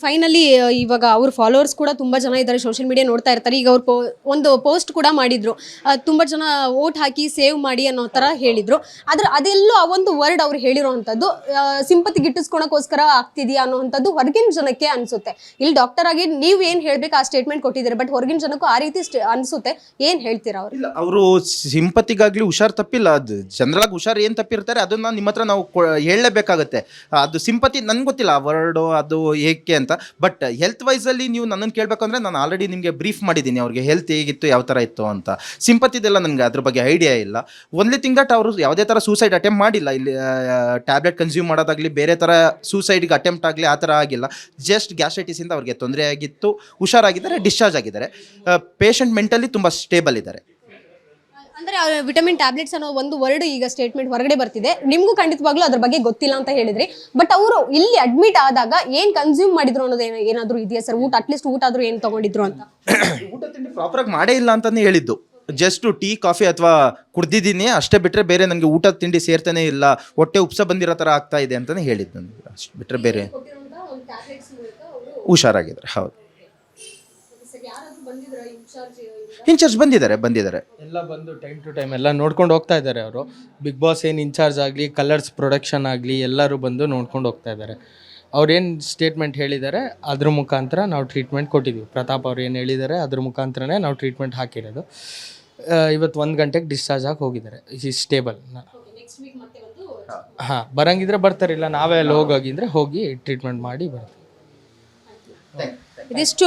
Finally ಇವಾಗ ಅವ್ರ followers ಕೂಡ ತುಂಬ ಜನ ಇದ್ದಾರೆ, ಸೋಷಿಯಲ್ ಮೀಡಿಯಾ ನೋಡ್ತಾ ಇರ್ತಾರೆ. ಈಗ ಅವ್ರು ಒಂದು ಪೋಸ್ಟ್ ಕೂಡ ಮಾಡಿದ್ರು, ತುಂಬ ಜನ ವೋಟ್ ಹಾಕಿ ಸೇವ್ ಮಾಡಿ ಅನ್ನೋ ಥರ ಹೇಳಿದ್ರು. ಆದ್ರೆ ಅದೆಲ್ಲೋ ಆ ಒಂದು ವರ್ಡ್ ಅವ್ರು ಹೇಳಿರೋ ಅಂಥದ್ದು ಸಿಂಪತಿ ಗಿಟ್ಟಿಸ್ಕೊಳಕ್ಕೋಸ್ಕರ ಆಗ್ತಿದೆಯಾ ಅನ್ನೋವಂಥದ್ದು ಹೊರಗಿನ ಜನಕ್ಕೆ ಅನಿಸುತ್ತೆ. ಇಲ್ಲಿ ಡಾಕ್ಟರ್ ಆಗಿ ನೀವು ಏನು ಹೇಳ್ಬೇಕು ಆ ಸ್ಟೇಟ್ಮೆಂಟ್ ಕೊಟ್ಟಿದ್ದೀರಿ, ಬಟ್ ಹೊರಗಿನ ಜನಕ್ಕೂ ಆ ರೀತಿ ಅನಿಸುತ್ತೆ. ಏನು ಹೇಳ್ತೀರಾ ಅವ್ರು? ಇಲ್ಲ, ಅವರು ಸಿಂಪತಿಗಾಗ್ಲಿ ಹುಷಾರ್ ತಪ್ಪಿಲ್ಲ. ಅದು ಜನರಲ್ ಹುಷಾರ್ ಏನು ತಪ್ಪಿರ್ತಾರೆ ಅದನ್ನ ನಿಮ್ಮ ಹತ್ರ ನಾವು ಹೇಳಲೇಬೇಕಾಗತ್ತೆ. ಅದು ಸಿಂಪತಿ ನನ್ಗೆ ಗೊತ್ತಿಲ್ಲ ಆ ವರ್ಡು ಅದು ಏಕೆ ಅಂತ. ಬಟ್ ಹೆಲ್ತ್ ವೈಸಲ್ಲಿ ನೀವು ನನ್ನನ್ನು ಕೇಳಬೇಕಂದ್ರೆ ನಾನು ಆಲ್ರೆಡಿ ನಿಮಗೆ ಬ್ರೀಫ್ ಮಾಡಿದ್ದೀನಿ, ಅವ್ರಿಗೆ ಹೆಲ್ತ್ ಹೇಗಿತ್ತು ಯಾವ ಥರ ಇತ್ತು ಅಂತ. ಸಿಂಪತಿದೆಲ್ಲ ನನಗೆ ಅದ್ರ ಬಗ್ಗೆ ಐಡಿಯಾ ಇಲ್ಲ. ಓನ್ಲಿ ಥಿಂಗ್ ದಟ್ ಅವರು ಯಾವುದೇ ಥರ ಸೂಸೈಡ್ ಅಟೆಂಪ್ಟ್ ಮಾಡಿಲ್ಲ. ಇಲ್ಲಿ ಟ್ಯಾಬ್ಲೆಟ್ ಕನ್ಸ್ಯೂಮ್ ಮಾಡೋದಾಗಲಿ ಬೇರೆ ಥರ ಸೂಸೈಡ್ಗೆ ಅಟೆಂಪ್ಟ್ ಆಗಲಿ ಆ ಥರ ಆಗಿಲ್ಲ. ಜಸ್ಟ್ ಗ್ಯಾಸ್ಟ್ರೈಟಿಸಿಂದ ಅವ್ರಿಗೆ ತೊಂದರೆ ಆಗಿತ್ತು, ಹುಷಾರಾಗಿದ್ದಾರೆ, ಡಿಸ್ಚಾರ್ಜ್ ಆಗಿದ್ದಾರೆ. ಪೇಷಂಟ್ ಮೆಂಟಲಿ ತುಂಬ ಸ್ಟೇಬಲ್ ಇದ್ದಾರೆ. ಅಂದ್ರೆ ವಿಟಮಿನ್ ಟ್ಯಾಬ್ಲೆಟ್ಸ್ ಅನ್ನೋ ಒಂದು ವರ್ಡ್ ಈಗ ಸ್ಟೇಟ್ಮೆಂಟ್ ಹೊರಗಡೆ ಬರ್ತಿದೆ. ನಿಮ್ಗೂ ಖಂಡಿತವಾಗ್ಲೂ ಅದ್ರ ಬಗ್ಗೆ ಗೊತ್ತಿಲ್ಲ ಅಂತ ಹೇಳಿದ್ರಿ. ಬಟ್ ಅವರು ಇಲ್ಲಿ ಅಡ್ಮಿಟ್ ಆದಾಗ ಏನ್ ಕನ್ಸ್ಯೂಮ್ ಮಾಡಿದ್ರು ಅನ್ನೋದು ಏನಾದ್ರು ಇದೆಯಾ ಸರ್? ಅಟ್ಲೀಸ್ಟ್ ಊಟ ಆದ್ರೂ ಏನ್ ತಗೊಂಡಿದ್ರು ಅಂತ? ಊಟ ತಿಂಡಿ ಪ್ರಾಪರ್ ಆಗಿ ಮಾಡೇ ಇಲ್ಲ ಅಂತಾನೆ ಹೇಳಿದ್ದು. ಜಸ್ಟ್ ಟೀ ಕಾಫಿ ಅಥವಾ ಕುಡ್ದಿದ್ದೀನಿ ಅಷ್ಟೇ, ಬಿಟ್ಟರೆ ಬೇರೆ ನನಗೆ ಊಟ ತಿಂಡಿ ಸೇರ್ತಾನೆ ಇಲ್ಲ, ಹೊಟ್ಟೆ ಉಪ್ಸ ಬಂದಿರೋ ಥರ ಆಗ್ತಾ ಇದೆ ಅಂತಾನೆ ಹೇಳಿದ್ದು. ನನಗೆ ಅಷ್ಟು ಬಿಟ್ಟರೆ ಬೇರೆ ಹುಷಾರಾಗಿದ್ದಾರೆ. ಹೌದು, ಇನ್ಚಾರ್ಜ್ ಬಂದಿದ್ದಾರೆ ಎಲ್ಲ ಬಂದು ಟೈಮ್ ಟು ಟೈಮ್ ಎಲ್ಲ ನೋಡ್ಕೊಂಡು ಹೋಗ್ತಾ ಇದ್ದಾರೆ. ಅವರು ಬಿಗ್ ಬಾಸ್ ಏನು ಇನ್ಚಾರ್ಜ್ ಆಗಲಿ, ಕಲರ್ಸ್ ಪ್ರೊಡಕ್ಷನ್ ಆಗಲಿ ಎಲ್ಲರೂ ಬಂದು ನೋಡ್ಕೊಂಡು ಹೋಗ್ತಾ ಇದ್ದಾರೆ. ಅವ್ರೇನು ಸ್ಟೇಟ್ಮೆಂಟ್ ಹೇಳಿದ್ದಾರೆ ಅದ್ರ ಮುಖಾಂತರ ನಾವು ಟ್ರೀಟ್ಮೆಂಟ್ ಕೊಟ್ಟಿದ್ದೀವಿ. ಪ್ರತಾಪ್ ಅವ್ರು ಏನು ಹೇಳಿದ್ದಾರೆ ಅದ್ರ ಮುಖಾಂತರನೇ ನಾವು ಟ್ರೀಟ್ಮೆಂಟ್ ಹಾಕಿರೋದು. ಇವತ್ತು 1 ಗಂಟೆಗೆ ಡಿಸ್ಚಾರ್ಜ್ ಆಗಿ ಹೋಗಿದ್ದಾರೆ. ಈ ಸ್ಟೇಬಲ್. ಹಾಂ, ಬರಂಗಿದ್ರೆ ಬರ್ತಾರೆ, ಇಲ್ಲ ನಾವೇ ಅಲ್ಲಿ ಹೋಗಿದ್ರೆ ಹೋಗಿ ಟ್ರೀಟ್ಮೆಂಟ್ ಮಾಡಿ ಬರ್ತೀವಿ. ಇದಿಷ್ಟು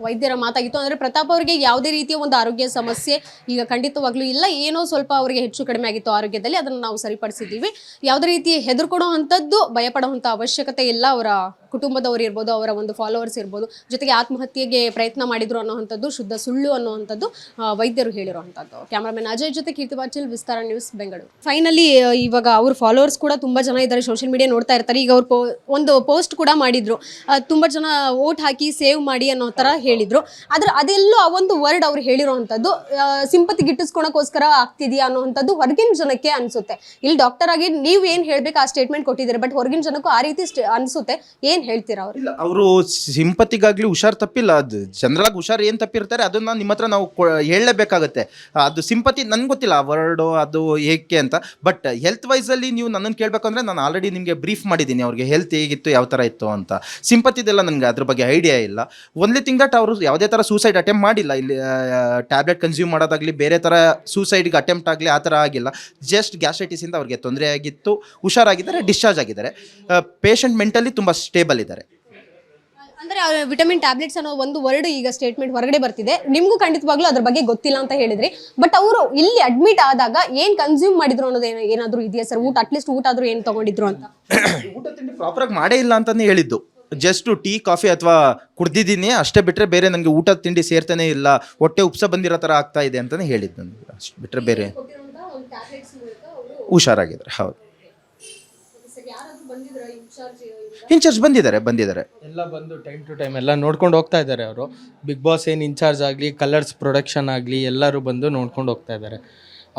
ವೈದ್ಯರ ಮಾತಾಗಿತ್ತು. ಅಂದರೆ ಪ್ರತಾಪ್ ಅವರಿಗೆ ಯಾವುದೇ ರೀತಿಯ ಒಂದು ಆರೋಗ್ಯ ಸಮಸ್ಯೆ ಈಗ ಖಂಡಿತವಾಗ್ಲೂ ಇಲ್ಲ. ಏನೋ ಸ್ವಲ್ಪ ಅವರಿಗೆ ಹೆಚ್ಚು ಕಡಿಮೆ ಆಗಿತ್ತು ಆರೋಗ್ಯದಲ್ಲಿ, ಅದನ್ನು ನಾವು ಸರಿಪಡಿಸಿದ್ದೀವಿ. ಯಾವುದೇ ರೀತಿ ಹೆದರ್ಕೊಡೋ ಅಂಥದ್ದು, ಭಯಪಡುವಂಥ ಅವಶ್ಯಕತೆ ಇಲ್ಲ. ಅವರ ಕುಟುಂಬದವರು ಇರ್ಬೋದು, ಅವರ ಒಂದು ಫಾಲೋವರ್ಸ್ ಇರ್ಬೋದು, ಜೊತೆಗೆ ಆತ್ಮಹತ್ಯೆಗೆ ಪ್ರಯತ್ನ ಮಾಡಿದ್ರು ಅನ್ನೋವಂಥದ್ದು ಶುದ್ಧ ಸುಳ್ಳು ಅನ್ನೋವಂಥದ್ದು ವೈದ್ಯರು ಹೇಳಿರುವಂಥದ್ದು. ಕ್ಯಾಮ್ರಾಮನ್ ಅಜಯ್ ಜೊತೆ ಕೀರ್ತಿ ಪಾಟೀಲ್, ವಿಸ್ತಾರ ನ್ಯೂಸ್, ಬೆಂಗಳೂರು. ಫೈನಲಿ ಇವಾಗ ಅವ್ರ ಫಾಲೋವರ್ಸ್ ಕೂಡ ತುಂಬ ಜನ ಇದ್ದಾರೆ, ಸೋಷಿಯಲ್ ಮೀಡಿಯಾ ನೋಡ್ತಾ ಇರ್ತಾರೆ. ಈಗ ಅವ್ರು ಒಂದು ಪೋಸ್ಟ್ ಕೂಡ ಮಾಡಿದ್ರು, ತುಂಬ ಜನ ವೋಟ್ ಹಾಕಿ ಸೇವ್ ಮಾಡಿ ಅನ್ನೋ ಥರ ಹೇಳಿದ್ರು. ಆದ್ರೆ ಅದೆಲ್ಲೋ ಆ ಒಂದು ವರ್ಡ್ ಅವ್ರು ಹೇಳಿರೋವಂಥದ್ದು ಸಿಂಪತಿ ಗಿಟ್ಟಿಸ್ಕೊಳಕ್ಕೋಸ್ಕರ ಆಗ್ತಿದೆಯಾ ಅನ್ನೋವಂಥದ್ದು ಹೊರಗಿನ ಜನಕ್ಕೆ ಅನಿಸುತ್ತೆ. ಇಲ್ಲಿ ಡಾಕ್ಟರ್ ಆಗಿ ನೀವು ಏನು ಹೇಳ್ಬೇಕು ಆ ಸ್ಟೇಟ್ಮೆಂಟ್ ಕೊಟ್ಟಿದ್ದೀರಿ, ಬಟ್ ಹೊರಗಿನ ಜನಕ್ಕೂ ಆ ರೀತಿ ಅನಿಸುತ್ತೆ. ಏನು ಹೇಳ್ತೀರಾ ಅವ್ರು? ಇಲ್ಲ, ಅವರು ಸಿಂಪತಿಗಾಗ್ಲಿ ಹುಷಾರ್ ತಪ್ಪಿಲ್ಲ. ಅದು ಜನರಲ್ ಹುಷಾರ್ ಏನು ತಪ್ಪಿರ್ತಾರೆ ಅದನ್ನ ನಿಮ್ಮ ಹತ್ರ ನಾವು ಹೇಳಲೇಬೇಕಾಗತ್ತೆ. ಅದು ಸಿಂಪತಿ ನನ್ಗೆ ಗೊತ್ತಿಲ್ಲ ಆ ವರ್ಡು ಅದು ಏಕೆ ಅಂತ. ಬಟ್ ಹೆಲ್ತ್ ವೈಸಲ್ಲಿ ನೀವು ನನ್ನನ್ನು ಕೇಳಬೇಕಂದ್ರೆ ನಾನು ಆಲ್ರೆಡಿ ನಿಮಗೆ ಬ್ರೀಫ್ ಮಾಡಿದ್ದೀನಿ, ಅವ್ರಿಗೆ ಹೆಲ್ತ್ ಹೇಗಿತ್ತು ಯಾವ ಥರ ಇತ್ತು ಅಂತ. ಸಿಂಪತಿದೆಲ್ಲ ನನಗೆ ಅದ್ರ ಬಗ್ಗೆ ಐಡಿಯಾ ಇಲ್ಲ. ಓನ್ಲಿ ಥಿಂಗ್ ದಟ್ ಅವರು ಯಾವುದೇ ಥರ ಸೂಸೈಡ್ ಅಟೆಂಪ್ಟ್ ಮಾಡಿಲ್ಲ. ಇಲ್ಲಿ ಟ್ಯಾಬ್ಲೆಟ್ ಕನ್ಸ್ಯೂಮ್ ಮಾಡೋದಾಗಲಿ ಬೇರೆ ಥರ ಸೂಸೈಡ್ಗೆ ಅಟೆಂಪ್ಟ್ ಆಗಲಿ ಆ ಥರ ಆಗಿಲ್ಲ. ಜಸ್ಟ್ ಗ್ಯಾಸ್ಟ್ರೈಟಿಸಿಂದ ಅವ್ರಿಗೆ ತೊಂದರೆ ಆಗಿತ್ತು, ಹುಷಾರಾಗಿದ್ದಾರೆ, ಡಿಸ್ಚಾರ್ಜ್ ಆಗಿದ್ದಾರೆ. ಪೇಷಂಟ್ ಮೆಂಟಲಿ ತುಂಬ ಸ್ಟೇಬಲ್ ಇದ್ದಾರೆ. ಅಂದ್ರೆ ವಿಟಮಿನ್ ಟ್ಯಾಬ್ಲೆಟ್ಸ್ ಅನ್ನೋ ಒಂದು ವರ್ಡ್ ಈಗ ಸ್ಟೇಟ್ಮೆಂಟ್ ಹೊರಗಡೆ ಬರ್ತಿದೆ. ನಿಮ್ಗೂ ಖಂಡಿತವಾಗ್ಲೂ ಅದ್ರ ಬಗ್ಗೆ ಗೊತ್ತಿಲ್ಲ ಅಂತ ಹೇಳಿದ್ರಿ. ಬಟ್ ಅವರು ಇಲ್ಲಿ ಅಡ್ಮಿಟ್ ಆದಾಗ ಏನ್ ಕನ್ಸ್ಯೂಮ್ ಮಾಡಿದ್ರು ಅನ್ನೋದು ಏನಾದ್ರು ಇದೆಯಾ ಸರ್? ಅಟ್ಲೀಸ್ಟ್ ಊಟ ಆದ್ರೂ ಏನ್ ತಗೊಂಡಿದ್ರು ಅಂತ? ಊಟ ತಿಂಡಿ ಪ್ರಾಪರ್ ಆಗಿ ಮಾಡೇ ಇಲ್ಲ ಅಂತಾನೆ ಹೇಳಿದ್ದು. ಜಸ್ಟ್ ಟೀ ಕಾಫಿ ಅಥವಾ ಕುಡ್ದಿದ್ದೀನಿ ಅಷ್ಟೇ, ಬಿಟ್ಟರೆ ಬೇರೆ ನನಗೆ ಊಟ ತಿಂಡಿ ಸೇರ್ತಾನೆ ಇಲ್ಲ, ಹೊಟ್ಟೆ ಉಪ್ಸ ಬಂದಿರೋ ಥರ ಆಗ್ತಾ ಇದೆ ಅಂತಾನೆ ಹೇಳಿದ್ದು. ನನಗೆ ಅಷ್ಟು ಬಿಟ್ಟರೆ ಬೇರೆ ಹುಷಾರಾಗಿದ್ದಾರೆ. ಹೌದು, ಇನ್ಚಾರ್ಜ್ ಬಂದಿದ್ದಾರೆ ಎಲ್ಲ ಬಂದು ಟೈಮ್ ಟು ಟೈಮ್ ಎಲ್ಲ ನೋಡ್ಕೊಂಡು ಹೋಗ್ತಾ ಇದ್ದಾರೆ. ಅವರು ಬಿಗ್ ಬಾಸ್ ಏನು ಇನ್ಚಾರ್ಜ್ ಆಗಲಿ, ಕಲರ್ಸ್ ಪ್ರೊಡಕ್ಷನ್ ಆಗಲಿ ಎಲ್ಲರೂ ಬಂದು ನೋಡ್ಕೊಂಡು ಹೋಗ್ತಾ ಇದ್ದಾರೆ.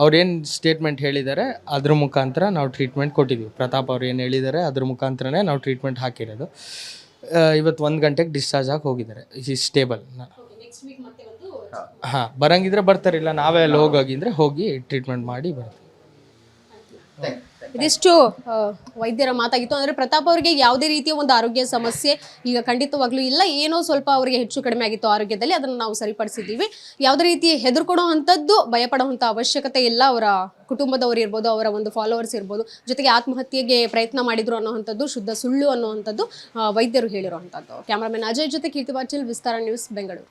ಅವ್ರೇನು ಸ್ಟೇಟ್ಮೆಂಟ್ ಹೇಳಿದ್ದಾರೆ ಅದ್ರ ಮುಖಾಂತರ ನಾವು ಟ್ರೀಟ್ಮೆಂಟ್ ಕೊಟ್ಟಿದ್ದೀವಿ. ಪ್ರತಾಪ್ ಅವ್ರು ಏನು ಹೇಳಿದ್ದಾರೆ ಅದ್ರ ಮುಖಾಂತರನೇ ನಾವು ಟ್ರೀಟ್ಮೆಂಟ್ ಹಾಕಿರೋದು. ಇವತ್ತು 1 ಗಂಟೆಗೆ ಡಿಸ್ಚಾರ್ಜ್ ಆಗಿ ಹೋಗಿದ್ದಾರೆ. ಈ ಸ್ಟೇಬಲ್. ಹಾಂ, ಬರಂಗಿದ್ರೆ ಬರ್ತಾರೆ, ಇಲ್ಲ ನಾವೇ ಅಲ್ಲಿ ಹೋಗಿದ್ರೆ ಹೋಗಿ ಟ್ರೀಟ್ಮೆಂಟ್ ಮಾಡಿ ಬರ್ತೀವಿ. ಇದಿಷ್ಟು ವೈದ್ಯರ ಮಾತಾಗಿತ್ತು. ಅಂದರೆ ಪ್ರತಾಪ್ ಅವರಿಗೆ ಯಾವುದೇ ರೀತಿಯ ಒಂದು ಆರೋಗ್ಯ ಸಮಸ್ಯೆ ಈಗ ಖಂಡಿತವಾಗ್ಲೂ ಇಲ್ಲ. ಏನೋ ಸ್ವಲ್ಪ ಅವರಿಗೆ ಹೆಚ್ಚು ಕಡಿಮೆ ಆಗಿತ್ತು ಆರೋಗ್ಯದಲ್ಲಿ, ಅದನ್ನು ನಾವು ಸರಿಪಡಿಸಿದ್ದೀವಿ. ಯಾವುದೇ ರೀತಿ ಹೆದರ್ಕೊಡೋ ಅಂಥದ್ದು, ಭಯಪಡುವಂಥ ಅವಶ್ಯಕತೆ ಇಲ್ಲ. ಅವರ ಕುಟುಂಬದವರು ಇರ್ಬೋದು, ಅವರ ಒಂದು ಫಾಲೋವರ್ಸ್ ಇರ್ಬೋದು, ಜೊತೆಗೆ ಆತ್ಮಹತ್ಯೆಗೆ ಪ್ರಯತ್ನ ಮಾಡಿದ್ರು ಅನ್ನೋವಂಥದ್ದು ಶುದ್ಧ ಸುಳ್ಳು ಅನ್ನೋವಂಥದ್ದು ವೈದ್ಯರು ಹೇಳಿರುವಂಥದ್ದು. ಕ್ಯಾಮ್ರಾಮನ್ ಅಜಯ್ ಜೊತೆ ಕೀರ್ತಿ ಪಾಟೀಲ್, ವಿಸ್ತಾರ ನ್ಯೂಸ್, ಬೆಂಗಳೂರು.